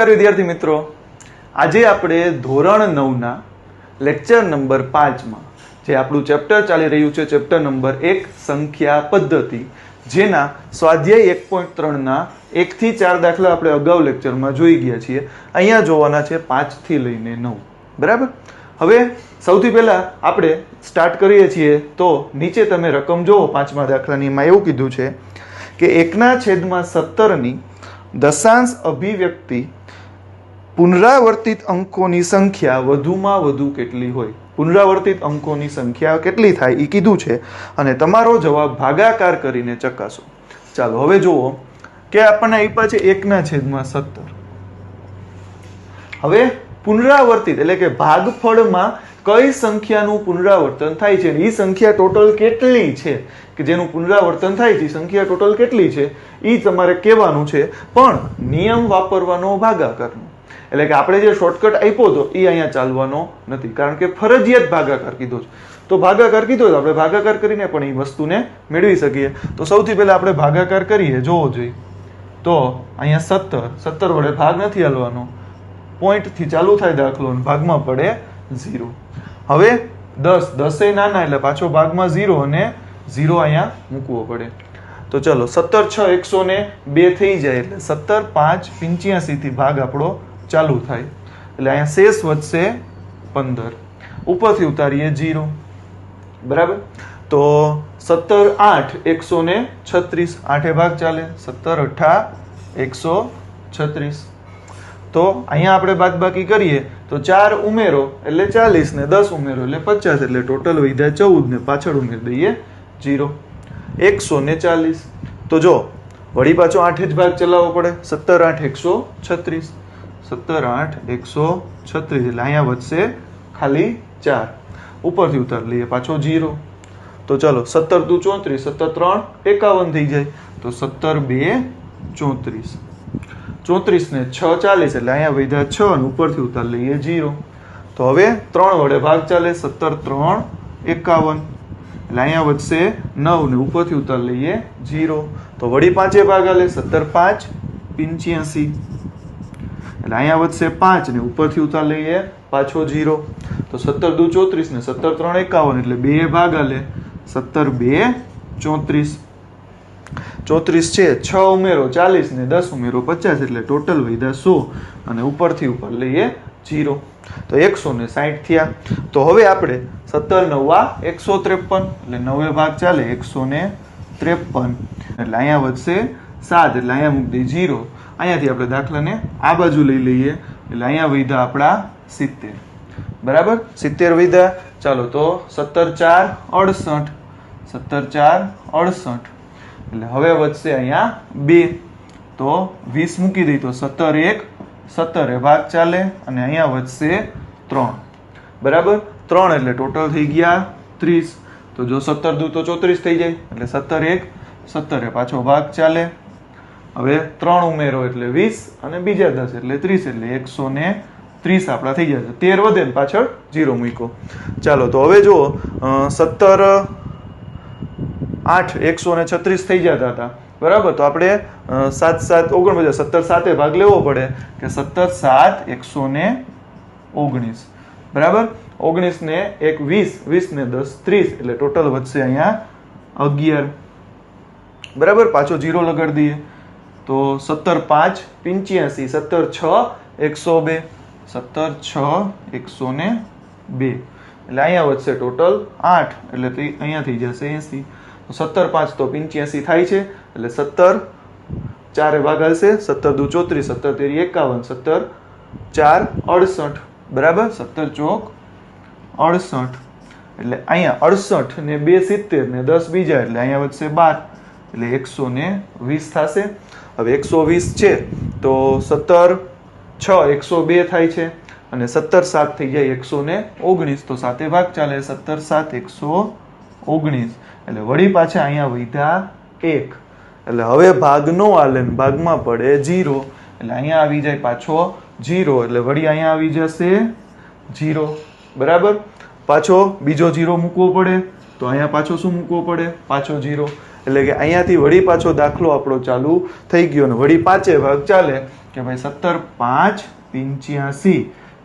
નમસ્કાર વિદ્યાર્થી મિત્રો, આજે આપણે ધોરણ 9 ના લેક્ચર નંબર 5 માં જે આપણું ચેપ્ટર ચાલી રહ્યું છે, ચેપ્ટર નંબર 1 સંખ્યા પદ્ધતિ, જેના સ્વાધ્યાય 1.3 ના 1 થી 4 દાખલા આપણે અગાઉ લેક્ચરમાં જોઈ ગયા છીએ. અહીંયા જોવાના છે 5 થી લઈને 9. બરાબર. હવે સૌથી પહેલા આપણે સ્ટાર્ટ કરીએ છીએ તો નીચે તમે રકમ જોવો. 5મા દાખલાની માં એવું કીધું છે કે 1/17 ની દશાંશ અભિવ્યક્તિ પુનરાવર્તિત અંકોની સંખ્યા વધુમાં વધુ કેટલી હોય, પુનરાવર્તિત અંકોની સંખ્યા કેટલી થાય એ કીધું છે અને તમારો જવાબ ભાગાકાર કરીને ચકાસો. ચાલો હવે જુઓ કે આપણને આપ્યા છે 1/17. હવે પુનરાવર્તિત એટલે કે ભાગફળમાં કઈ સંખ્યાનું પુનરાવર્તન થાય છે, એ સંખ્યા ટોટલ કેટલી છે કે જેનું પુનરાવર્તન થાય છે, સંખ્યા ટોટલ કેટલી છે એ તમારે કહેવાનું છે. પણ નિયમ વાપરવાનો ભાગાકારનો, એટલે કે આપણે જે શોર્ટકટ આપ્યો હતો એ અહીંયા ચાલવાનો નથી, કારણ કે ફરજિયાત ભાગાકાર કીધો છે. તો ભાગાકાર કીધો તો આપણે ભાગાકાર કરીને પણ એ વસ્તુને મેળવી શકીએ. તો સૌથી પહેલા આપણે ભાગાકાર કરીએ. જોવો જોઈએ તો અહીંયા 17 વડે ભાગ નથી હાલવાનો, પોઈન્ટ થી ચાલુ થાય દાખલો અને ભાગમાં પડે 0. હવે 10 નાના એટલે પાછો ભાગમાં 0 અને 0 અહીંયા મૂકવો પડે. તો ચલો 17 6 102 થઈ જાય એટલે 17 5 85 થી ભાગ આપણો ચાલુ થાય એટલે અહીંયા શેષ વધશે 15. ઉપરથી ઉતારીએ 0. બરાબર. તો 17 8 136, 8 ભાગ ચાલે, 17 8 136. તો અહીંયા આપણે બાદબાકી કરીએ તો 4 ઉમેરો એટલે 40 ને 10 ઉમેરો એટલે 50, એટલે ટોટલ વધ્યા 14 ને પાછળ ઉમેરી દઈએ 0. 140. તો જો વળી પાછો 8 જ ભાગ ચલાવવો પડે. 17 8 136, 17 8 136 એટલે અહીંયા વધશે ખાલી 4. ઉપરથી ઉતારી લઈએ પાછો 0. તો ચલો 17 2 34, 17 3 51 થઈ જાય. તો 17 2 34, 34 ને 6 40 એટલે અહીંયા વધ્યા 6 અને ઉપરથી ઉતારી લઈએ 0. તો હવે 3 વડે ભાગ ચાલે. 17 3 51 એટલે અહીંયા વધશે 9 ને ઉપરથી ઉતારી લઈએ 0. તો વળી 5 ભાગ હાલે. 17 5 85 એટલે અહીંયા વધશે 5 ને ઉપરથી ઉતારી લઈએ પાછો 0. તો 17 2 34 ને 17 3 51 એટલે 2 ભાગ હાલે. 17 2 34, 34 છે, 6 ઉમેરો 40 ને 10 ઉમેરો 50 એટલે ટોટલ વધ્યા 100 અને ઉપરથી ઉપર લઈએ 0. તો 160 થયા. તો હવે આપણે 17 9 153 એટલે 9 ભાગ ચાલે 153 એટલે અહીંયા વધશે 7 એટલે અહીંયા મૂકી દઈએ 0. અહીંયાથી આપણે દાખલાને આ બાજુ લઈ લઈએ એટલે અહીંયા વધ્યા આપણા 70. બરાબર, 70 વધ્યા. ચાલો તો 17 4 68, 17 4 68 એટલે હવે વધશે અહીંયા 2. તો 20 મૂકી દઈ તો 17 1 17 ભાગ ચાલે અને અહીંયા વધશે 3. બરાબર, 3 એટલે ટોટલ થઈ ગયા 30. તો જો 17 દૂ તો 34 થઈ જાય એટલે 17 1 17 પાછો ભાગ ચાલે. હવે 3 ઉમેરો એટલે 20 અને બીજા 10 એટલે 30 એટલે 130 આપણા થઈ જશે. 13 વધે ને પાછળ 0 મૂક્યો. ચાલો તો હવે જુઓ 17 8 136 થઈ જતા હતા. બરાબર. તો આપણે 7 7 49, 17 7 ભાગ લેવો પડે કે 17 7 119. બરાબર. 19 ને 1 20, 20 ને 10 30 એટલે ટોટલ વધશે અહીંયા 11. બરાબર. પાછો 0 લગાડી દઈએ તો 17 5 85, 17 6 102, 17 6 102 એટલે અહીંયા વધશે ટોટલ 8 એટલે અહીંયા થઈ જશે 80. 17 5 તો 85 થાય છે એટલે 17 4 ભાગ હશે. 17 2 34, 17 3 51, 17 4 68. બરાબર. 17 ચોક 68 એટલે અહીંયા 68 ને 2 70 ને 10 બીજા એટલે અહીંયા વધશે 12 એટલે 120 થશે. હવે 120 છે તો 17 6 102 થાય છે અને 17 7 થઈ જાય 119. તો 7 ભાગ ચાલે. 17 7 119 એટલે વળી પાછા અહીંયા વધ્યા 1 એટલે હવે ભાગ નો હાલે, ભાગમાં પડે 0 એટલે અહીંયા આવી જાય પાછો 0 એટલે વળી અહીંયા આવી જશે 0. બરાબર. પાછો બીજો 0 મૂકવો પડે તો અહીંયા પાછો શું મૂકવો પડે, પાછો 0. એટલે કે અહીંયાથી વળી પાછો દાખલો આપણો ચાલુ થઈ ગયો ને વળી 5 ભાગ ચાલે કે ભાઈ 17 5 85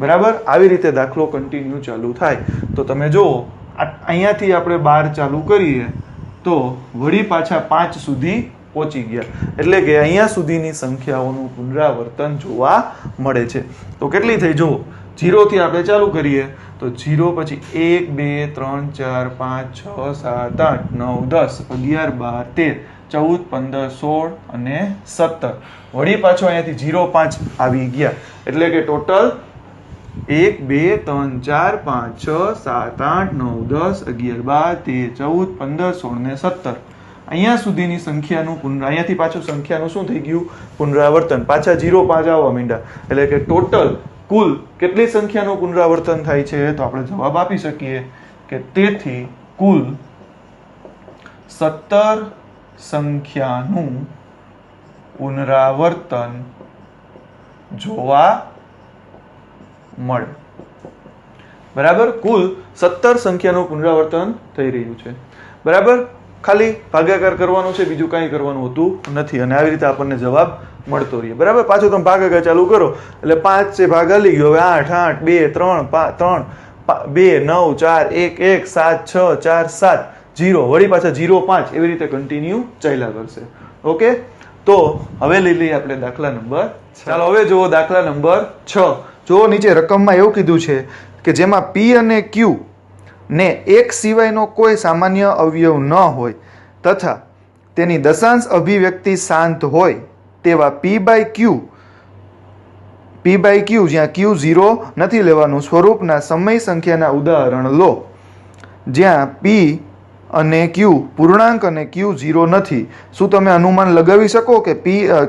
બરાબર. આવી રીતે દાખલો કન્ટિન્યુ ચાલુ થાય. તો તમે જુઓ અહીંયાથી આપણે 12 ચાલુ કરીએ તો વળી પાછા 5 સુધી પહોંચી ગયા, એટલે કે અહીંયા સુધીની સંખ્યાઓનું પુનરાવર્તન જોવા મળે છે. તો કેટલી થઈ જુઓ, 0 થી આપણે ચાલુ કરીએ તો 0 પછી 1 2 3 4 5 6 7 8 9 10 11 12 13 14 15 16 અને 17. વળી પાછો અહીંયાથી 0 5 આવી ગયા, એટલે કે ટોટલ 1 2 3 4 5 6 7 8 9 10 11 12 13 14 15 16 ને 17. અહીંયા સુધીની સંખ્યાનું અહીંયાથી પાછું સંખ્યાનું શું થઈ ગયું, પુનરાવર્તન. પાછા 0 5 આવવા માંડ્યા, એટલે કે ટોટલ કુલ કેટલી સંખ્યાનું પુનરાવર્તન થાય છે? તો આપણે જવાબ આપી શકીએ કે તેથી કુલ 17 સંખ્યાનું પુનરાવર્તન જોવા મળે. બરાબર, કુલ 17 સંખ્યાનું પુનરાવર્તન થઈ રહ્યું છે. બરાબર, ખાલી ભાગાકાર કરવાનો છે, બીજું કાંઈ કરવાનું હોતું નથી, અને આવી રીતે આપણને જવાબ મળતો રહે. બરાબર, પાછો તમે ભાગાકાર ચાલુ કરો એટલે 5 છે ભાગ હાલી ગયો, હવે 8 8 2 3 3 2 9 4 1 1 7 6 4 7 0 વળી પાછા 0 5 એવી રીતે કન્ટિન્યુ ચાલ્યા કરશે. ઓકે, તો હવે લઈ લઈએ આપણે દાખલા નંબર 6. ચાલો હવે જુઓ દાખલા નંબર 6. જો નીચે રકમમાં એવું કીધું છે કે જેમાં P અને Q ને એક સિવાયનો કોઈ સામાન્ય અવયવ ન હોય તથા તેની દશાંશ અભિવ્યક્તિ શાંત હોય તેવા P by Q જ્યાં Q 0 નથી લેવાનું સ્વરૂપના સમય સંખ્યાના ઉદાહરણ લો. જ્યાં P અને Q પૂર્ણાંક અને Q 0 નથી. શું તમે અનુમાન લગાવી શકો કે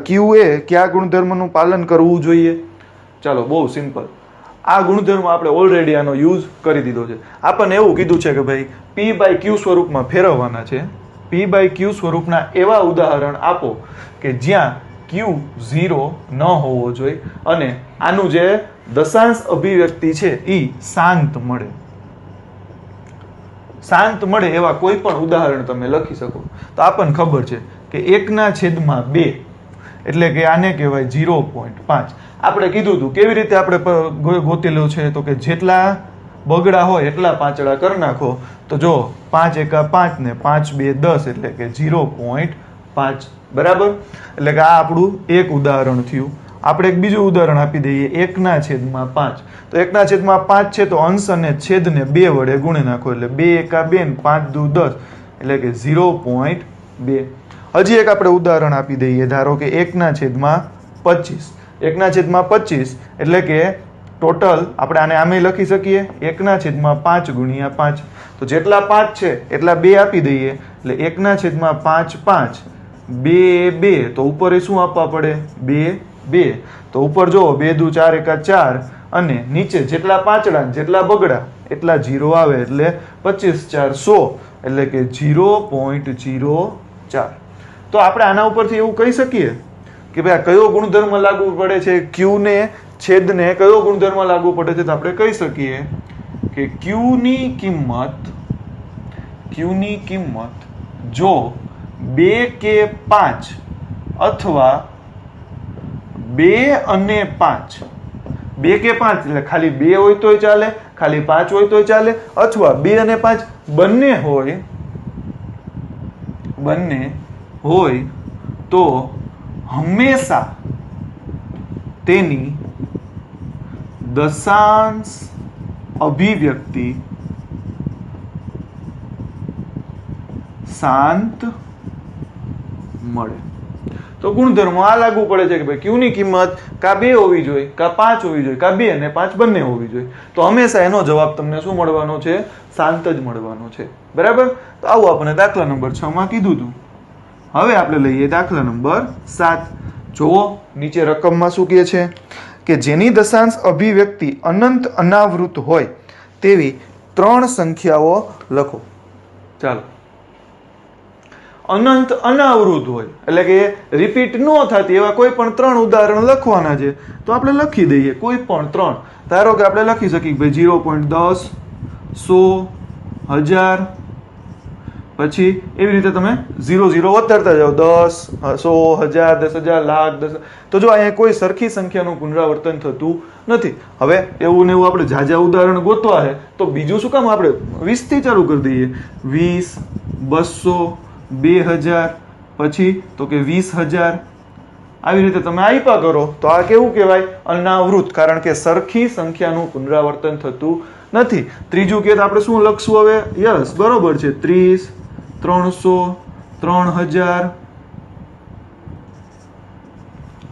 Q એ કયા ગુણધર્મનું પાલન કરવું જોઈએ? ચાલો, બહુ સિમ્પલ. આ ગુણધર્મ આપણે ઓલરેડી આનો યુઝ કરી દીધો છે. આપણને એવું કીધું છે કે ભાઈ P by Q સ્વરૂપમાં ફેરવવાના છે. P by Q સ્વરૂપના એવા ઉદાહરણ આપો કે જ્યાં Q 0 ન હોવો જોઈએ અને આનું જે દશાંશ અભિવ્યક્તિ છે એ શાંત મળે. શાંત મળે એવા કોઈ પણ ઉદાહરણ તમે લખી શકો. તો આપણને ખબર છે કે 1/2 એટલે કે આને કહેવાય 0.5. આપણે કીધું હતું કેવી રીતે આપણે ગોતેલું છે, તો કે જેટલા બગડા હોય એટલા પાંચડા કરી નાખો. તો જો 5 એકા 5 ને 5 2 10 એટલે કે 0.5. બરાબર, એટલે કે આ આપણું એક ઉદાહરણ થયું. આપણે એક બીજું ઉદાહરણ આપી દઈએ 1/5. તો 1/5 છે તો અંશ અને છેદને 2 વડે ગુણી નાખો એટલે 2 એકા 2 ને 5 દુ 10 એટલે કે 0.2. હજી એક આપણે ઉદાહરણ આપી દઈએ, ધારો કે 1/25. 1/25 એટલે કે ટોટલ આપણે આને આમે લખી શકીએ 1/5 ગુણ્યા 5. તો જેટલા 5 છે એટલા 2 આપી દઈએ એટલે 1/5 5 2 2. તો ઉપર એ શું આપવા પડે? 2 2. તો ઉપર જો 2 દુ 4 એકા 4 અને નીચે જેટલા પાંચડા જેટલા બગડા એટલા 0 આવે એટલે 25 4 100 એટલે કે 0.04. તો આપણે આના ઉપરથી એવું કહી શકીએ કે ભાઈ આ કયો ગુણધર્મ લાગુ પડે છે? Q ને છેદને કયો ગુણધર્મ લાગુ પડે છે? તો આપણે કહી શકીએ કે Q ની કિંમત જો 2 કે 5 અથવા 2 અને 5, 2 કે 5 એટલે ખાલી 2 હોય તોય ચાલે, ખાલી 5 હોય તોય ચાલે, અથવા 2 અને 5 બંને હોય તો હંમેશા તેની દશાંશ અભિવ્યક્તિ શાંત મળે. તો ગુણધર્મો આ લાગુ પડે છે કે ભાઈ Q ની કિંમત કા 2 હોવી જોઈએ, કા 5 હોવી જોઈએ, કા 2 અને 5 બંને હોવી જોઈએ. તો હંમેશા એનો જવાબ તમને શું મળવાનો છે? શાંત જ મળવાનો છે. બરાબર, તો આવું આપણે દાખલા નંબર 6 માં કીધું હતું. હવે આપણે લઈએ દાખલા નંબર 7. જુઓ નીચે રકમમાં શું કહે છે કે જેની દશાંશ અભિવ્યક્તિ અનંત અનાવૃત હોય તેવી 3 સંખ્યાઓ લખો. ચાલો, અનંત અનાવૃત હોય એટલે કે રિપીટ ન થતી એવા કોઈ પણ 3 ઉદાહરણ લખવાના છે. તો આપણે લખી દઈએ કોઈ પણ 3. ધારો કે આપણે લખી શકીએ ભાઈ 0.10 100 1000 પછી એવી રીતે તમે 0 0 વધારતા જાઓ, 10 100 1000 10000 લાખ 10. તો જો અહીંયા કોઈ સરખી સંખ્યાનું પુનરાવર્તન થતું નથી. હવે એવું ને એવું આપણે જાજા ઉદાહરણ ગોતવા છે તો બીજું શું કામ આપણે 20 થી ચાલુ કરી દઈએ. 20 200 2000 પછી તો કે 20000 આવી રીતે તમે આપ્યા કરો તો આ કેવું કહેવાય? અનાવૃત, કારણ કે સરખી સંખ્યાનું પુનરાવર્તન થતું નથી. ત્રીજું કે આપણે શું લખશું હવે? યસ, બરોબર છે. 30 300 3000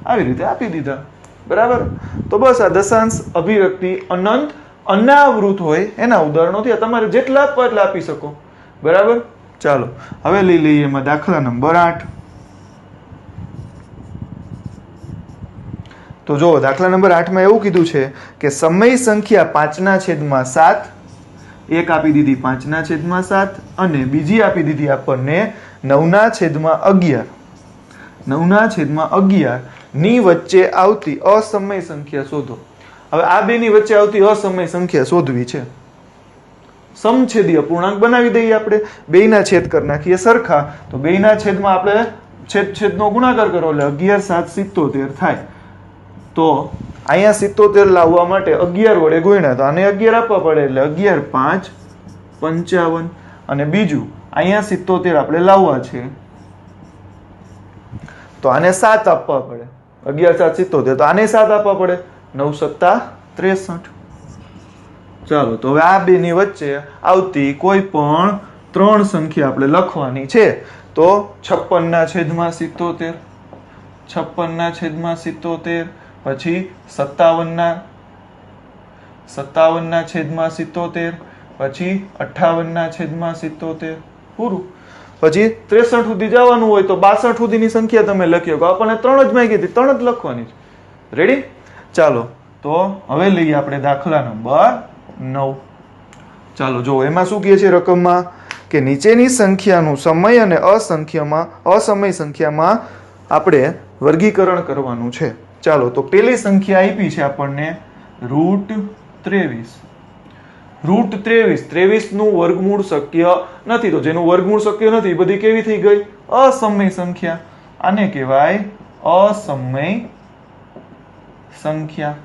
આવી રીતે આપી દીધા. બરાબર. તો બસ આ દશાંશ અભિવ્યક્તિ અનંત અનાવૃત હોય એના ઉદાહરણો થયા. તમારે જેટલા આપવા એટલા આપી શકો. બરાબર. ચાલો હવે લઈ લઈએ એમાં દાખલા નંબર 8. તો જો દાખલા નંબર 8 માં એવું કીધું છે કે સમય સંખ્યા 5/7 એક આપી દીધી 5/7 અને બીજી આપી દીધી આપણને 9/11 9/11 ની વચ્ચે આવતી અસમય સંખ્યા શોધો. હવે આ બેની વચ્ચે આવતી અસમય સંખ્યા શોધવી છે. સમછેદીય પૂર્ણાંક બનાવી દઈએ આપણે, બેયના છેદ કરી નાખીએ સરખા. તો બેયના છેદમાં આપણે છેદનો ગુણાકાર કરો એટલે 11 7 77 થાય. તો અહીંયા 77 લાવવા માટે 11 વડે ગુણ્યા તો આને 11 આપવા પડે એટલે 11 5 55 અને બીજું અહીંયા 77 આપણે લાવવા છે તો આને 7 આપવા પડે. 11 7 77 તો આને 7 આપવા પડે 9 7 63. ચાલો તો હવે આ બેની વચ્ચે આવતી કોઈ પણ 3 સંખ્યા આપણે લખવાની છે. તો 56/77 56/77 પછી 57/77 પછી 58/77 પૂરું. પછી 63 સુધી જવાનું હોય તો 62 સુધીની સંખ્યા તમે લખી શકો. આપણને 3 જ માંગી હતી, 3 જ લખવાની છે. રેડી? ચાલો તો હવે લઈએ આપણે દાખલા નંબર 9. ચાલો જો એમાં શું કહે છે રકમમાં કે નીચેની સંખ્યાનું સમય અને અસમય સંખ્યામાં આપણે વર્ગીકરણ કરવાનું છે. ચાલો તો પેલી સંખ્યા આપી છે આપણને √23. √23 નું વર્ગમૂળ શક્ય નથી. તો જેનું વર્ગમૂળ શક્ય નથી એ બધી કેવી થઈ ગઈ? અસમય સંખ્યા. આને કહેવાય અસમય સંખ્યા.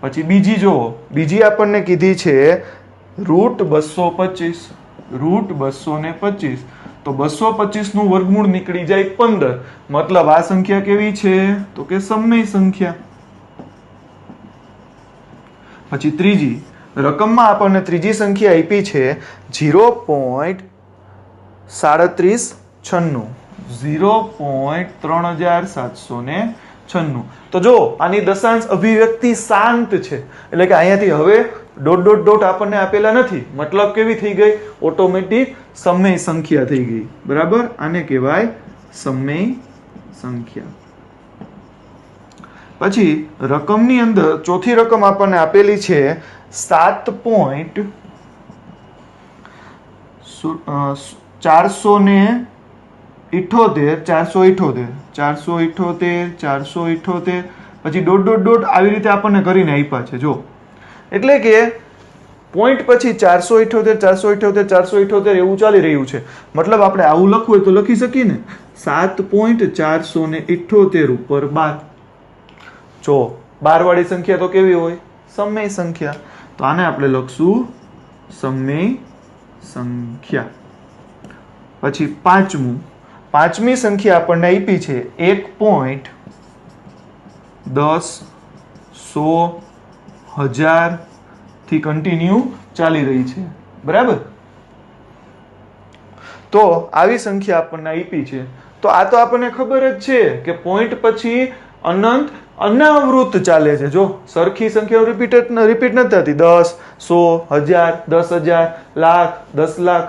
પછી બીજી જો બીજી આપણને કીધી છે √225. √225 તો 225 નું વર્ગમૂળ નીકળી જાય 15. મતલબ આ સંખ્યા કેવી છે? તો કે સમય સંખ્યા. પછી ત્રીજી રકમમાં આપણને ત્રીજી સંખ્યા આપી છે 0.3796. 0.3796. તો જો આની દશાંશ અભિવ્યક્તિ શાંત છે એટલે કે અહીંયાથી હવે ડોટ ડોટ ડોટ આપણને આપેલા નથી. મતલબ કેવી થઈ ગઈ? ઓટોમેટિક સમય સંખ્યા થઈ ગઈ. બરાબર. આને કહેવાય સમય સંખ્યા. પછી રકમની અંદર ચોથી રકમ આપણને આપેલી છે 7.478. 478 પછી ડોટ ડોટ ડોટ આવી રીતે આપણને કરીને આપ્યા છે. જો એટલે કે પોઈન્ટ પછી 478 478 એવું ચાલી રહ્યું છે. મતલબ આપણે આવું લખવું હોય તો લખી શકીએ ને 7.478 ઉપર 12. જો 12 વાળી સંખ્યા તો કેવી હોય? સમય સંખ્યા. તો આને આપણે લખશું સમય સંખ્યા. પછી પાંચમી સંખ્યા આપણને આપી છે 1.10 100 1000 થી કન્ટિન્યુ ચાલી રહી છે. બરાબર. તો આવી સંખ્યા આપણને આપી છે. તો આ તો આપણને ખબર જ છે કે પોઈન્ટ પછી અનંત અનાવૃત ચાલે છે. જો સરખી સંખ્યાઓ રિપીટ નથી થતી. 10 100 1000 10000 લાખ 10 લાખ.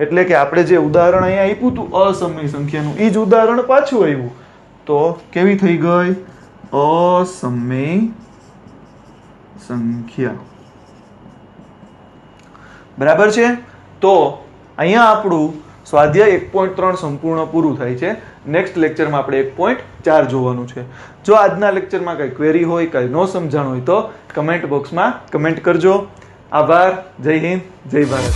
એટલે કે આપણે જે ઉદાહરણ અહીંયા આપ્યું હતું અસમય સંખ્યાનું એ જ ઉદાહરણ પાછું આવ્યું. તો કેવી થઈ ગઈ? અસમય સંખ્યા. બરાબર છે. તો અહીંયા આપણું સ્વાધ્યાય 1.3 સંપૂર્ણ પૂરું થાય છે. નેક્સ્ટ લેક્ચરમાં આપણે 1.4 જોવાનું છે. જો આજના લેક્ચરમાં કઈ ક્વેરી હોય, કઈ ન સમજાણ હોય તો કમેન્ટ બોક્સમાં કમેન્ટ કરજો. આભાર. જય હિન્દ, જય ભારત.